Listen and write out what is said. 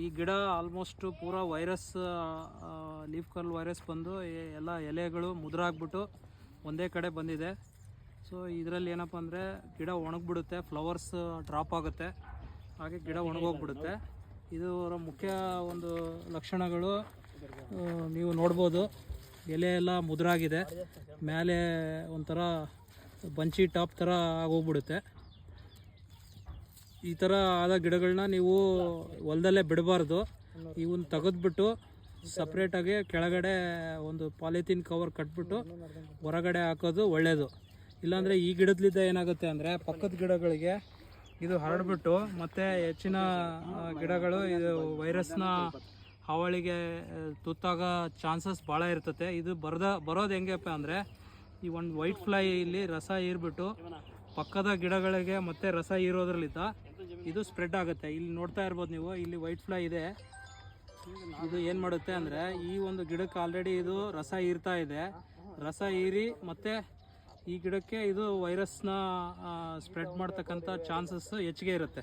ಈ ಗಿಡ ಆಲ್ಮೋಸ್ಟ್ ಪೂರಾ ವೈರಸ್ ಲೀಫ್ ಕರ್ಲ್ ವೈರಸ್ ಬಂದು ಎಲ್ಲ ಎಲೆಗಳು ಮುದುರಾಗ್ಬಿಟ್ಟು ಒಂದೇ ಕಡೆ ಬಂದಿದೆ. ಸೊ ಇದರಲ್ಲಿ ಏನಪ್ಪ ಅಂದರೆ ಗಿಡ ಒಣಗಿಬಿಡುತ್ತೆ, ಫ್ಲವರ್ಸ್ ಡ್ರಾಪ್ ಆಗುತ್ತೆ, ಹಾಗೆ ಗಿಡ ಒಣಗೋಗ್ಬಿಡುತ್ತೆ. ಇದರ ಮುಖ್ಯ ಒಂದು ಲಕ್ಷಣಗಳು ನೀವು ನೋಡ್ಬೋದು. ಎಲೆ ಎಲ್ಲ ಮುದುರಾಗಿದೆ, ಮೇಲೆ ಒಂಥರ ಬಂಚಿ ಟಾಪ್ ಥರ ಆಗೋಗ್ಬಿಡುತ್ತೆ. ಈ ಥರ ಆದ ಗಿಡಗಳನ್ನ ನೀವು ಹೊಲದಲ್ಲೇ ಬಿಡಬಾರ್ದು. ಇವನ್ನ ತೆಗೆದ್ಬಿಟ್ಟು ಸಪ್ರೇಟಾಗಿ ಕೆಳಗಡೆ ಒಂದು ಪಾಲಿಥೀನ್ ಕವರ್ ಕಟ್ಬಿಟ್ಟು ಹೊರಗಡೆ ಹಾಕೋದು ಒಳ್ಳೆಯದು. ಇಲ್ಲಾಂದರೆ ಈ ಗಿಡದಲ್ಲಿದ್ದ ಏನಾಗುತ್ತೆ ಅಂದರೆ ಪಕ್ಕದ ಗಿಡಗಳಿಗೆ ಇದು ಹರಡ್ಬಿಟ್ಟು ಮತ್ತು ಹೆಚ್ಚಿನ ಗಿಡಗಳು ಇದು ವೈರಸ್ನ ಹಾವಳಿಗೆ ತುತ್ತಾಗೋ ಚಾನ್ಸಸ್ ಭಾಳ ಇರ್ತದೆ. ಇದು ಬರೋದು ಹೆಂಗಪ್ಪ ಅಂದರೆ ಈ ಒಂದು ವೈಟ್ ಫ್ಲೈ ಇಲ್ಲಿ ರಸ ಹೀರ್ಬಿಟ್ಟು ಪಕ್ಕದ ಗಿಡಗಳಿಗೆ ಮತ್ತೆ ರಸ ಹೀರೋದ್ರಲ್ಲಿದ್ದ ಇದು ಸ್ಪ್ರೆಡ್ ಆಗುತ್ತೆ. ಇಲ್ಲಿ ನೋಡ್ತಾ ಇರ್ಬೋದು ನೀವು, ಇಲ್ಲಿ ವೈಟ್ ಫ್ಲೈ ಇದೆ. ಇದು ಏನು ಮಾಡುತ್ತೆ ಅಂದರೆ ಈ ಒಂದು ಗಿಡಕ್ಕೆ ಆಲ್ರೆಡಿ ಇದು ರಸ ಹೀರ್ತಾ ಇದೆ. ರಸ ಹೀರಿ ಮತ್ತು ಈ ಗಿಡಕ್ಕೆ ಇದು ವೈರಸ್ನ ಸ್ಪ್ರೆಡ್ ಮಾಡ್ತಕ್ಕಂಥ ಚಾನ್ಸಸ್ ಹೆಚ್ಚಿಗೆ ಇರುತ್ತೆ.